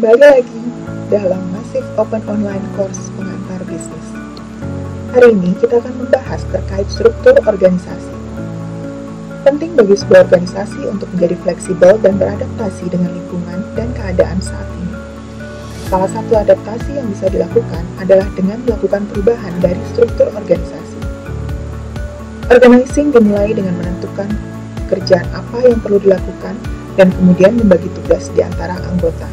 kembali lagi dalam Massive Open Online Course Pengantar Bisnis. Hari ini kita akan membahas terkait struktur organisasi. Penting bagi sebuah organisasi untuk menjadi fleksibel dan beradaptasi dengan lingkungan dan keadaan saat ini. Salah satu adaptasi yang bisa dilakukan adalah dengan melakukan perubahan dari struktur organisasi. Organizing dimulai dengan menentukan pekerjaan apa yang perlu dilakukan dan kemudian membagi tugas di antara anggota.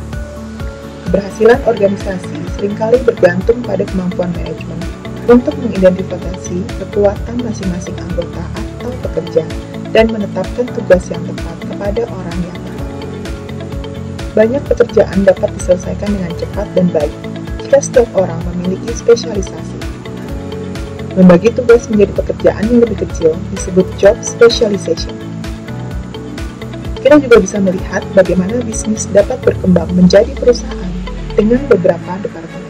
Keberhasilan organisasi seringkali bergantung pada kemampuan manajemen untuk mengidentifikasi kekuatan masing-masing anggota atau pekerja dan menetapkan tugas yang tepat kepada orang yang tepat. Banyak pekerjaan dapat diselesaikan dengan cepat dan baik jika setiap orang memiliki spesialisasi. Membagi tugas menjadi pekerjaan yang lebih kecil disebut job specialization. Kita juga bisa melihat bagaimana bisnis dapat berkembang menjadi perusahaan dengan beberapa departemen.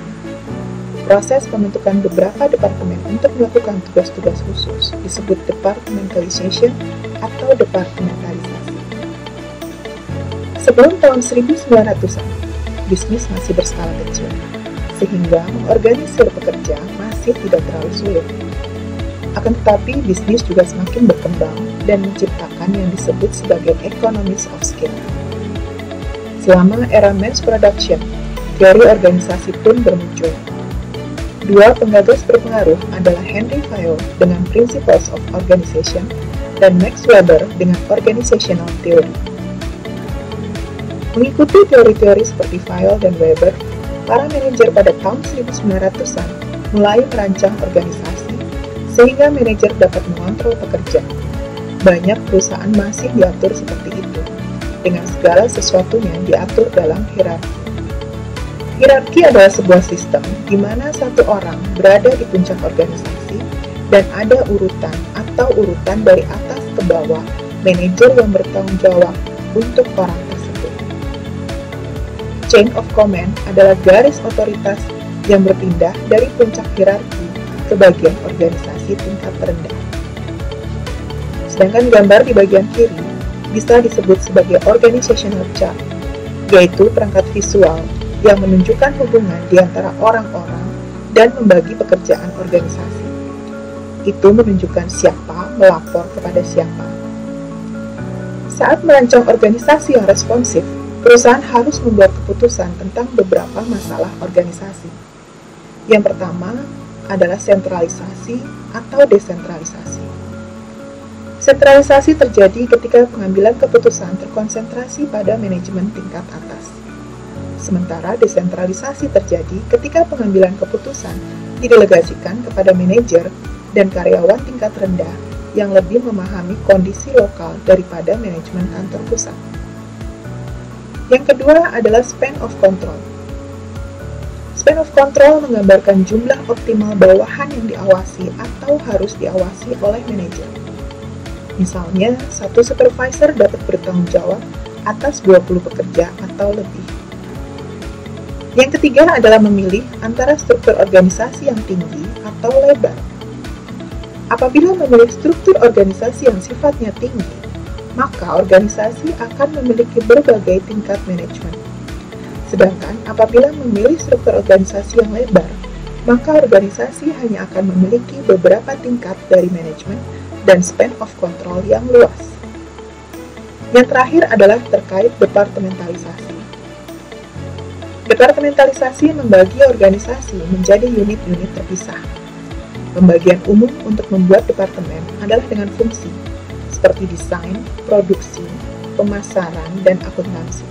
Proses pembentukan beberapa departemen untuk melakukan tugas-tugas khusus disebut departmentalization atau departementalisasi. Sebelum tahun 1900-an, bisnis masih berskala kecil, sehingga mengorganisir pekerja masih tidak terlalu sulit. Akan tetapi, bisnis juga semakin berkembang dan menciptakan yang disebut sebagai economies of scale. Selama era mass production, teori organisasi pun bermuncul. Dua penggagas berpengaruh adalah Henry Fayol dengan Principles of Organization dan Max Weber dengan Organizational Theory. Mengikuti teori-teori seperti Fayol dan Weber, para manajer pada tahun 1900-an mulai merancang organisasi sehingga manajer dapat mengontrol pekerja. Banyak perusahaan masih diatur seperti itu, dengan segala sesuatunya diatur dalam hierarki. Hierarki adalah sebuah sistem di mana satu orang berada di puncak organisasi dan ada urutan atau urutan dari atas ke bawah manajer yang bertanggung jawab untuk orang tersebut. Chain of command adalah garis otoritas yang berpindah dari puncak hierarki ke bagian organisasi tingkat rendah. Sedangkan gambar di bagian kiri bisa disebut sebagai organizational chart, yaitu perangkat visual yang menunjukkan hubungan di antara orang-orang dan membagi pekerjaan organisasi. Itu menunjukkan siapa melapor kepada siapa. Saat merancang organisasi yang responsif, perusahaan harus membuat keputusan tentang beberapa masalah organisasi. Yang pertama adalah sentralisasi atau desentralisasi. Sentralisasi terjadi ketika pengambilan keputusan terkonsentrasi pada manajemen tingkat atas. Sementara desentralisasi terjadi ketika pengambilan keputusan didelegasikan kepada manajer dan karyawan tingkat rendah yang lebih memahami kondisi lokal daripada manajemen kantor pusat. Yang kedua adalah span of control. Span of control menggambarkan jumlah optimal bawahan yang diawasi atau harus diawasi oleh manajer. Misalnya, satu supervisor dapat bertanggung jawab atas 20 pekerja atau lebih. Yang ketiga adalah memilih antara struktur organisasi yang tinggi atau lebar. Apabila memilih struktur organisasi yang sifatnya tinggi, maka organisasi akan memiliki berbagai tingkat manajemen. Sedangkan apabila memilih struktur organisasi yang lebar, maka organisasi hanya akan memiliki beberapa tingkat dari manajemen dan span of control yang luas. Yang terakhir adalah terkait departementalisasi. Departementalisasi membagi organisasi menjadi unit-unit terpisah. Pembagian umum untuk membuat departemen adalah dengan fungsi, seperti desain, produksi, pemasaran, dan akuntansi.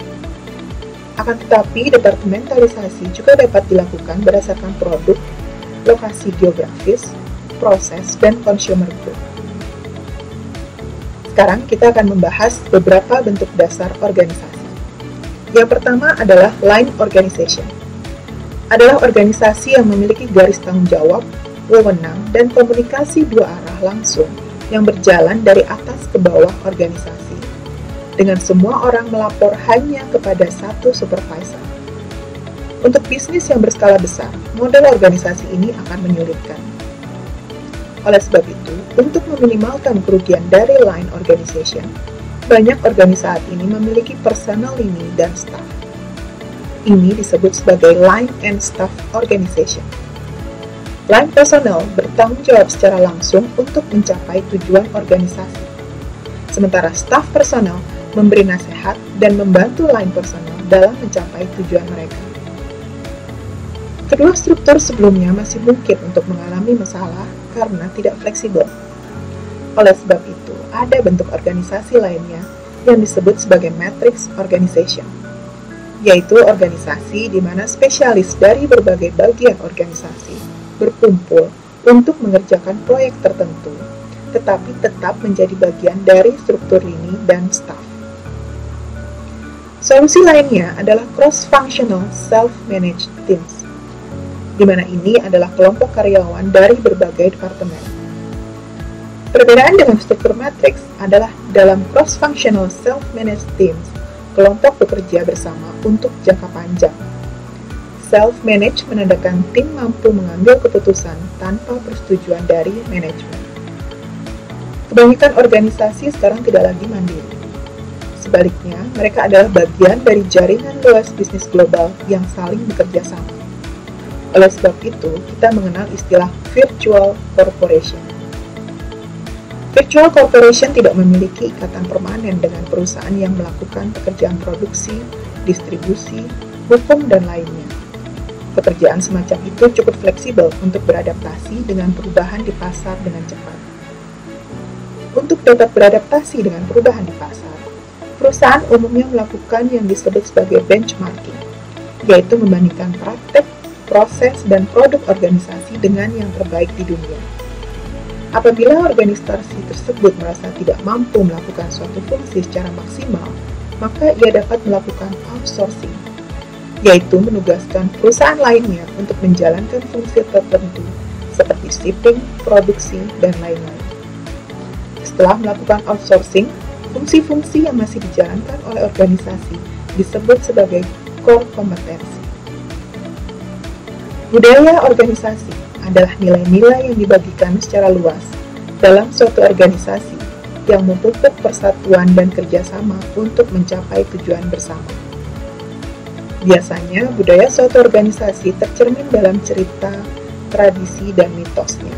Akan tetapi, departementalisasi juga dapat dilakukan berdasarkan produk, lokasi geografis, proses, dan consumer group. Sekarang kita akan membahas beberapa bentuk dasar organisasi. Yang pertama adalah line organization. Adalah organisasi yang memiliki garis tanggung jawab, wewenang, dan komunikasi dua arah langsung yang berjalan dari atas ke bawah organisasi, dengan semua orang melapor hanya kepada satu supervisor. Untuk bisnis yang berskala besar, model organisasi ini akan menyulitkan. Oleh sebab itu, untuk meminimalkan kerugian dari line organization, banyak organisasi ini memiliki personal lini dan staff. Ini disebut sebagai line and staff organization. Line personnel bertanggung jawab secara langsung untuk mencapai tujuan organisasi. Sementara staff personel memberi nasihat dan membantu line personel dalam mencapai tujuan mereka. Kedua struktur sebelumnya masih mungkin untuk mengalami masalah karena tidak fleksibel. Oleh sebab itu, ada bentuk organisasi lainnya yang disebut sebagai matrix organization, yaitu organisasi di mana spesialis dari berbagai bagian organisasi berkumpul untuk mengerjakan proyek tertentu, tetapi tetap menjadi bagian dari struktur lini dan staf. Solusi lainnya adalah cross-functional self-managed teams, di mana ini adalah kelompok karyawan dari berbagai departemen. Perbedaan dengan struktur matrix adalah dalam cross-functional self-managed teams, kelompok bekerja bersama untuk jangka panjang. Self-manage menandakan tim mampu mengambil keputusan tanpa persetujuan dari manajemen. Kebanyakan organisasi sekarang tidak lagi mandiri. Sebaliknya, mereka adalah bagian dari jaringan luas bisnis global yang saling bekerja sama. Oleh sebab itu, kita mengenal istilah virtual corporation. Virtual corporation tidak memiliki ikatan permanen dengan perusahaan yang melakukan pekerjaan produksi, distribusi, hukum, dan lainnya. Pekerjaan semacam itu cukup fleksibel untuk beradaptasi dengan perubahan di pasar dengan cepat. Untuk dapat beradaptasi dengan perubahan di pasar, perusahaan umumnya melakukan yang disebut sebagai benchmarking, yaitu membandingkan praktek, proses, dan produk organisasi dengan yang terbaik di dunia. Apabila organisasi tersebut merasa tidak mampu melakukan suatu fungsi secara maksimal, maka ia dapat melakukan outsourcing, yaitu menugaskan perusahaan lainnya untuk menjalankan fungsi tertentu seperti shipping, produksi, dan lain-lain. Setelah melakukan outsourcing, fungsi-fungsi yang masih dijalankan oleh organisasi disebut sebagai core kompetensi. Budaya organisasi adalah nilai-nilai yang dibagikan secara luas dalam suatu organisasi yang memupuk persatuan dan kerjasama untuk mencapai tujuan bersama. Biasanya, budaya suatu organisasi tercermin dalam cerita, tradisi, dan mitosnya.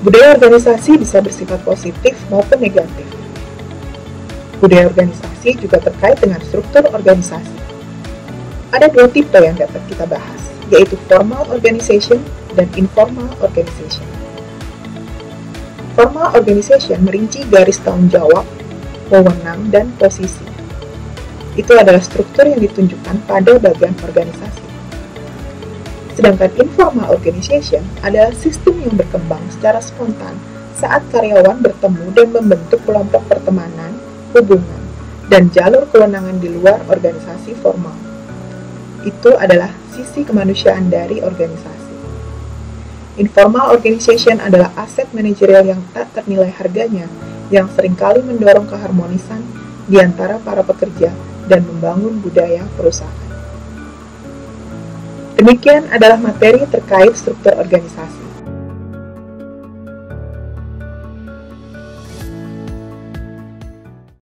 Budaya organisasi bisa bersifat positif maupun negatif. Budaya organisasi juga terkait dengan struktur organisasi. Ada dua tipe yang dapat kita bahas, yaitu formal organization dan informal organization. Formal organization merinci garis tanggung jawab, wewenang, dan posisi. Itu adalah struktur yang ditunjukkan pada bagian organisasi. Sedangkan informal organization adalah sistem yang berkembang secara spontan saat karyawan bertemu dan membentuk kelompok pertemanan, hubungan, dan jalur kewenangan di luar organisasi formal. Itu adalah sisi kemanusiaan dari organisasi. Informal organization adalah aset manajerial yang tak ternilai harganya, yang seringkali mendorong keharmonisan di antara para pekerja dan membangun budaya perusahaan. Demikian adalah materi terkait struktur organisasi.